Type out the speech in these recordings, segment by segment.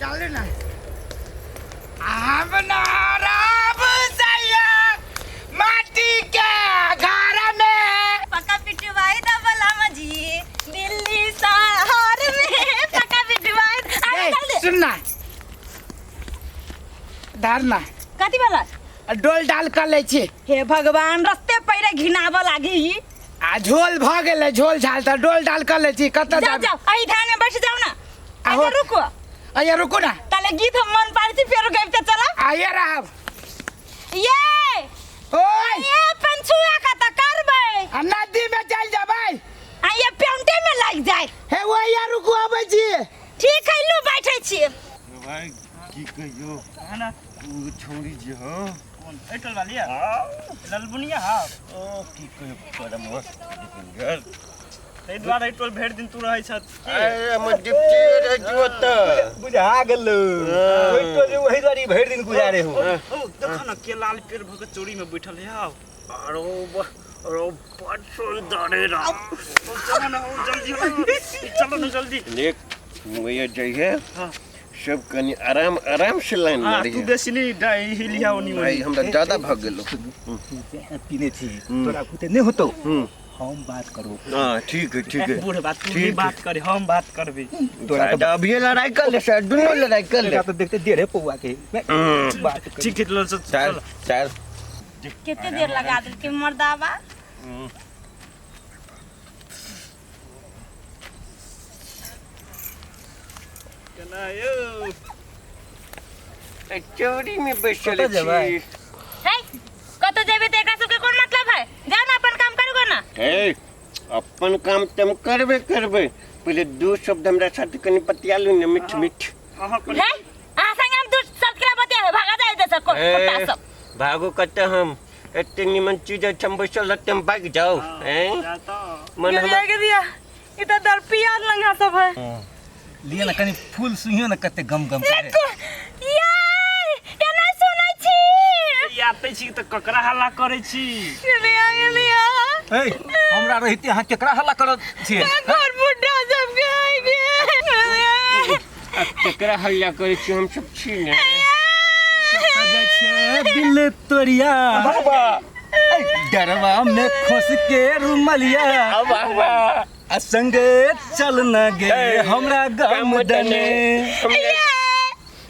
चल ना माटी के घर में पका पिटवाई दबला जी दिल्ली शहर में पका पिटवाई सुनना धरना कथी वाला डोल डाल कर ले छी। हे भगवान रस्ते पैरे घिनाबो लागी आ झोल भ गेले झोल झाल त डोल डाल कर ले छी। कत जाओ जाओ आई धान में बैठ जाओ ना आहो रुको अया रुको ना ताले गीत हम मन पारी थी फेर गइब त चला आया रहब ये ओए ये पंछुआ का त करबै नदी में चल जाबै आ ये पेंटे में लग जाए हे वो या रुको आबै छी। ठीक है लो बैठे छी भाई की कहियो है ना वो छोरी जी हो कौन एटल वाली है ललबुनिया हां ओ की कहियो बड़ा मस्त घर तै द्वारा एटल भेड़ दिन तू रहै छ अरे हम डिप्टी रे जुत बुझा गेलो ओइ तो जे वही दरी भर दिन गुजारे हो देखो ना के लाल पेड़ भग चोरी में बैठल है अरो अरो पछोल दरे रा चलो ना जल्दी देख मुए जइए हां सब कनी आराम आराम से लाइन हां मारी तू बेसी नहीं डाई हिलिया ओनी भाई हमरा ज्यादा भाग गेलो पीने थी तोरा कुते नहीं होतो हम बात करो हां ठीक है बूढ़े बात तू नहीं बात करे हम बात करबे तोरा तो अभी लड़ाई कर ले सर दोनों लड़ाई कर ले तो देखते दे रे पौवा के बात कर ठीक है चल चल कितने देर लगा दिल के मर्दावा केना यो चोरी में बैठल कतऽ जेबै? छी है कतो जेबे त एकरा सबके कोन मतलब है जाओ ना अपन काम करू ना ए अपन काम तुम करबे पहले दो शब्द हमरा साथ कनी बतियालू न मिठ हां है आ संग हम दूर सब के बतिया है भागा जाए दे सब कोटा सब भागो कत हम एते निमन चीज हम बैठल रहते हम भाग जाओ हैं जाता मन हम के दिया इता दर पियाज लंगा सब है लिए ना कनी फूल सुइयो ना कते गम गम करे यार ये ना सुनै छी याते छी त ककरा हल्ला करे छी लिया ए हमरा रहिते अहाँ केकरा हल्ला करत छियै घर बुड्ढा सब के आइ गे केकरा हल्ला करे छी हम सब छी ने सजा छे दिल तोरिया बाबा डरवा में खोस के रुमलिया बाबा संगे चल न गे हमरा गम दने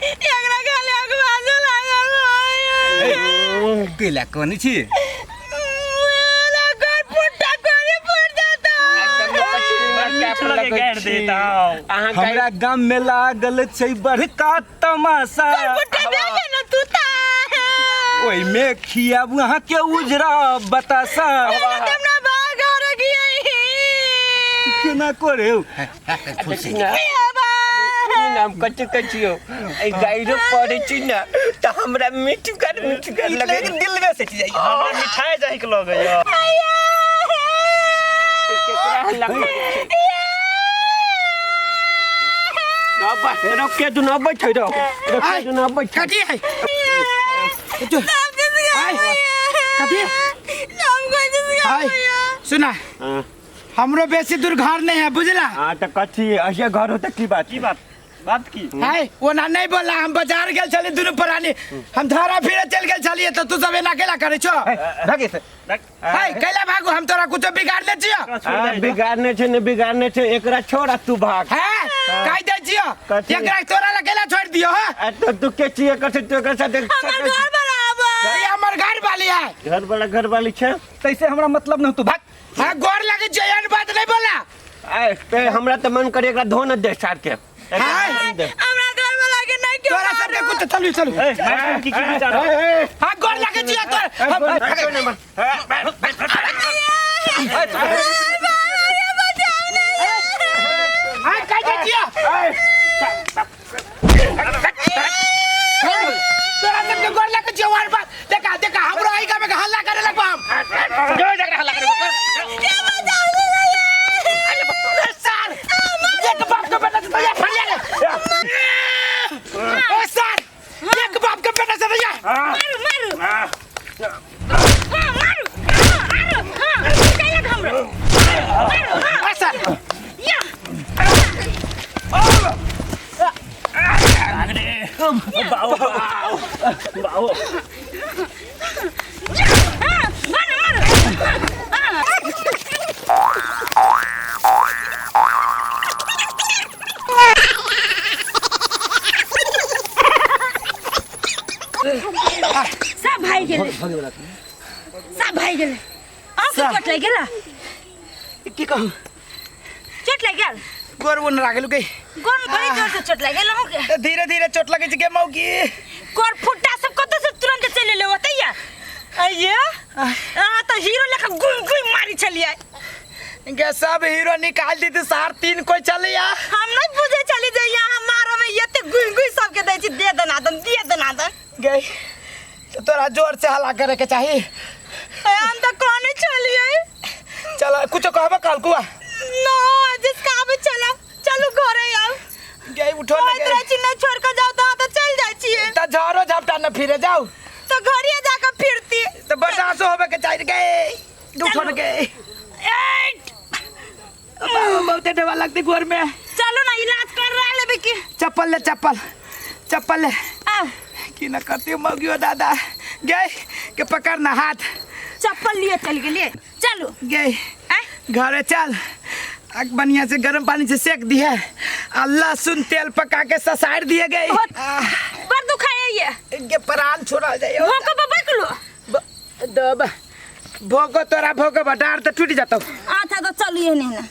एकरा खाली अगवाजो लागल है केला कोनी छी वाला घर बुड्ढा करे पड़ जाता लगे गाड़ देता हमरा गाम में लागल छै बड़का तमाशा बुड्ढा देखे न तू ता ओइ में खियाबू अहाँ के उजरा बतासा हमरा भाग घर गई केना करे खुशी ना नाम कच्चे कच्चियो ए गाइरो पड़े छी ना त हमरा मीठ कर लगे दिल में से जाई हमरा मिठाई जाहि के लगे यो केकरा हल्ला करे छी ना बस रोक के तू ना बैठ रहो रोक के तू ना बैठ कथी है कथी हाय सुना हमरो बेसी दूर घर नहीं है बुझला हां त कथी ऐसे घर होता की बात बात की हाय वो ना नहीं बोला हम बाजार गेल चली दोनों प्राणी हम धारा फिरे चल गेल चलिए तो तू सब एना केला करे छो भागे से हाय कैला भागो हम तोरा कुछ बिगाड़ दे छियो बिगाड़ने छे एकरा छोड़ा तू भाग हैं काई दे छियो कथी? एकरा तोरा ला केला छोड़ दियो हां तो तू के छिए कर तो कर साथ हमर घर बराबर ये हमर घर वाली है घर वाली छे तैसे हमरा मतलब न तू भाग हां गोर लगे जयन बात नहीं बोला ए ते हमरा त मन करे एकरा धोन दे सार के हाय हमरा घर वाला के नहीं क्यों तोरा सब के कुछ चलू मैडम की विचार हां गोर लगे छियो तोर हाय काई दे छियो तोरा सब के गोर लगे छियो वार बात देखा हमरो आई का में हल्ला करे लगबा हम जो जगह हल्ला करे सर एक बाप का बेटा से भैया फरिया रे ओ सर एक बाप का बेटा से भैया मारू कैला हमरो सर या बम बाओ बाओ सब भाई गेले सब भाई गेले चोट लग गेला की कहू चोट लग गेल गोर बन राखेलु के गोर बड़ी जोर से चोट लग गेल हमके धीरे धीरे चोट लगे के मौकी गोर फुट्टा सब कत से तुरंत चले ले होतैया अये तो हीरो लेखा गुई गुई मारी चलिए के सब हीरो निकाल दी थी 3.5 कोई चले या हम नहीं बुझे चली जाइए हमारा में येते गुई गुई सब के दै छी दे दनादन गई तो तोरा जोर से हल्ला करे के चाहिए हम तो कोने चलिए चल कुछ कहबे कल कुआ नो जिसका अब चला चलो घरे आओ गई उठो ओए लगे तेरा चिन्ना छोड़ कर जाओ तो चल जाई छिए त झारो झपटा न फिरे जाओ तो घरिया जाकर फिरती तो बर्दाश्त होबे के चाहिए गई उठो न गई बहुते डवा लगती गोर में चलो ना इलाज कर रहा ले बेकी चप्पल ले आओ की न करती मौगियो दादा गई के पकड़ ना हाथ चप्पल लिए चल गेलिए चलो गई घरे चल आग बढ़िया से गर्म पानी से सेक दी है लहसुन तेल पका के ससार दिए गए पर दुखाए ये प्राण छोड़ा जाए भोको बाबा कलो दब भोगो तोरा भोगो बटार तो टूट जाता आता तो चलिए नहीं ना